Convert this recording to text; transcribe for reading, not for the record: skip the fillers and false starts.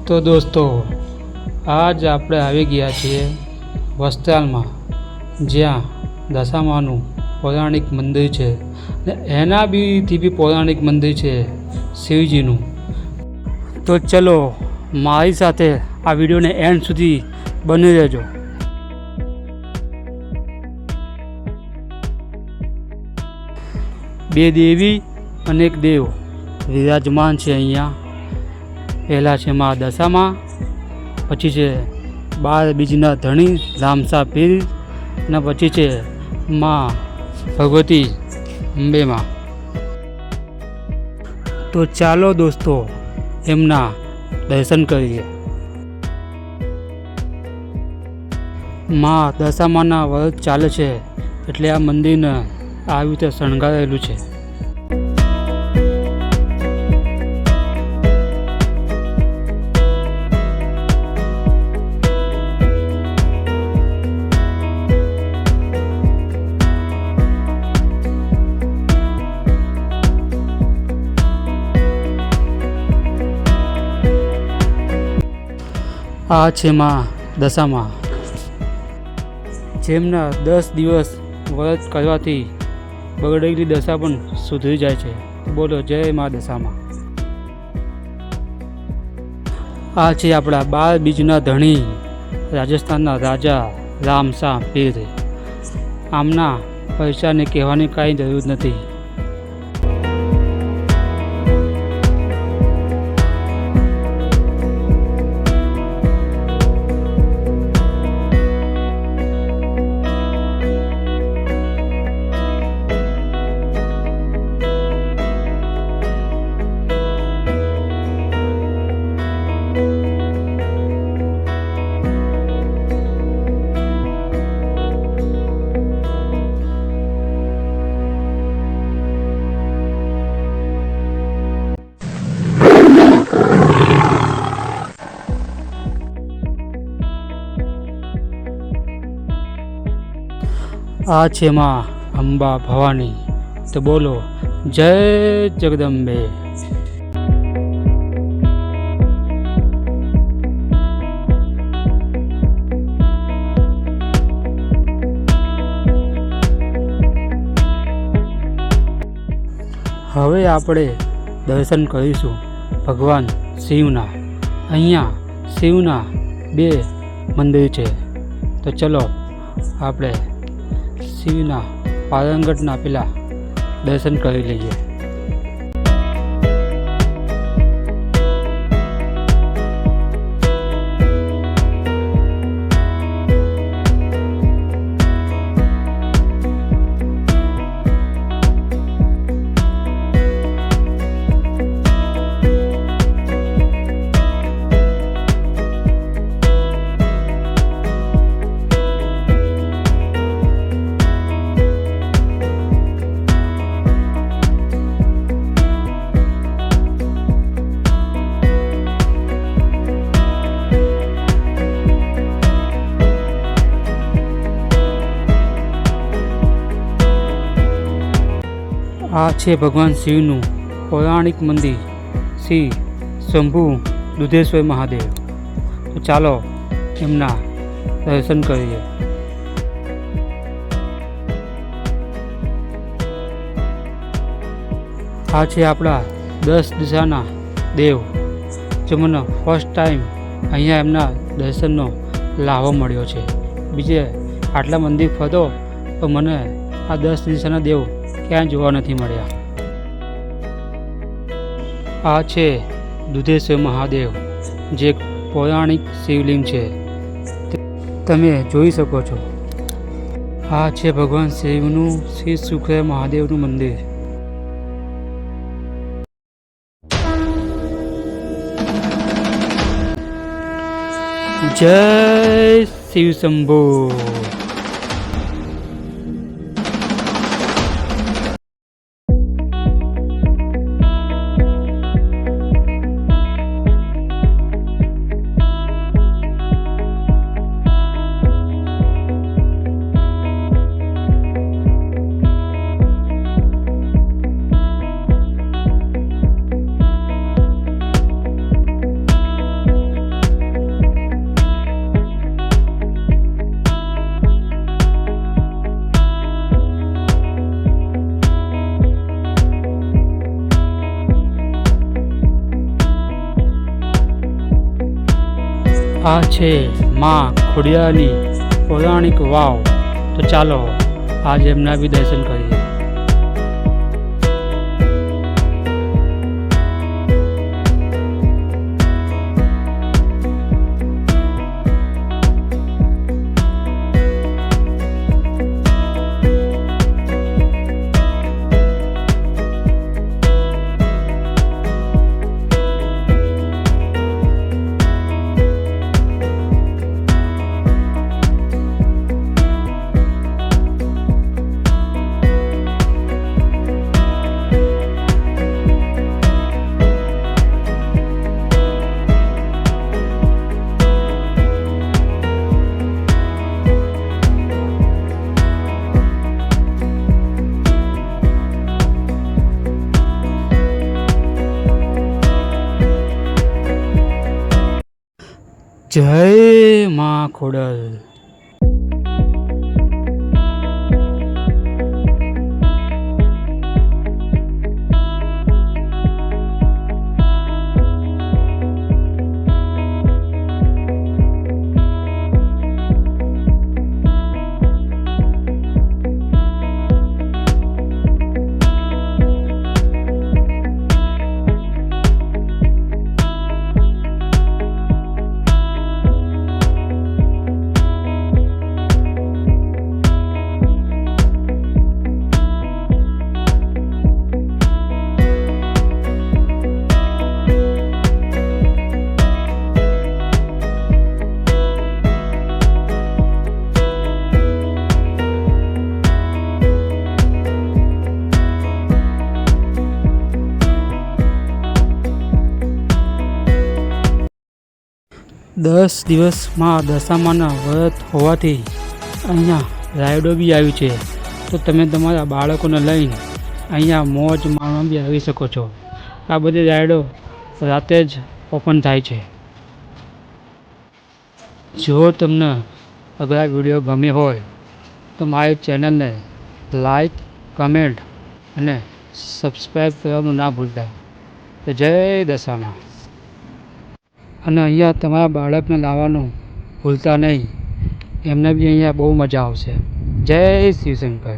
તો દોસ્તો, આજ આપણે આવી ગયા છીએ વસ્ત્રાલમાં, જ્યાં દશામાનું પૌરાણિક મંદિર છે અને એના બી પૌરાણિક મંદિર છે શિવજીનું. તો ચલો મારી સાથે આ વિડીયોને એન્ડ સુધી બની રહેજો. બે દેવી અને એક દેવ વિરાજમાન છે અહીંયા. પહેલાં છે મા દશામાં, પછી છે 12 બીજના ધણી રામસા પીર, અને પછી છે મા ભગવતી અંબેમાં. તો ચાલો દોસ્તો એમના દર્શન કરીએ. મા દશામાના વ્રત ચાલે છે એટલે આ મંદિરને આવી રીતે શણગારેલું છે. આ છે મા દશામાં, જેમના 10 દિવસ વ્રત કરવાથી બગડેલી દશા પણ સુધરી જાય છે. બોલો જય મા દશામાં. આ છે આપણા 12 બીજના ધણી રાજસ્થાનના રાજા રામસા પીર. આમના પૈસાને કહેવાની કાંઈ જરૂર નથી. આ છે માં અંબા ભવાની. તો બોલો જય જગદંબે. હવે આપણે દર્શન કરીશું ભગવાન શિવના. અહીંયા શિવના 2 મંદિર છે. તો ચલો આપણે શિવના પારંગતના પેલા દર્શન કરી લઈએ. આ છે ભગવાન શિવનું પૌરાણિક મંદિર શ્રી શંભુ દુધેશ્વર મહાદેવ. તો ચાલો એમના દર્શન કરીએ. આ છે આપણા 10 દિશાના દેવ, જે મને ફર્સ્ટ ટાઈમ અહીંયા એમના દર્શનનો લાભો મળ્યો છે. બીજે આટલા મંદિર ફરતો તો મને આ 10 દિશાના દેવ ક્યાં જોવા નથી મળ્યા. આ છે દુધેશ્વર મહાદેવ, જે પૌરાણિક શિવલિંગ છે, તમે જોઈ શકો છો. આ છે ભગવાન શિવનું શ્રી શુક્ર મહાદેવનું મંદિર. જય શિવ શંભુ. આ છે માં ખોડિયારની પૌરાણિક વાવ. તો ચાલો આજે એમના બી દર્શન કરીએ. જય માં ખોડલ. દસ દિવસમાં દશામાના વ્રત હોવાથી અહીંયા રાયડો બી આવી છે. તો તમે તમારા બાળકોને લઈને અહીંયા મોજ માણવા બી આવી શકો છો. આ બધી રાયડો રાતે જ ઓપન થાય છે. જો તમને અગર આ વિડીયો ગમ્યો હોય તો મારી ચેનલને લાઈક, કમેન્ટ અને સબસ્ક્રાઈબ કરવાનું ના ભૂલતા. તો જય દશામાં. અને અહીંયા તમારા બાળકને લાવવાનું ભૂલતા નહીં. એમને બી અહીંયા બહુ મજા આવશે. જય શિવશંકર.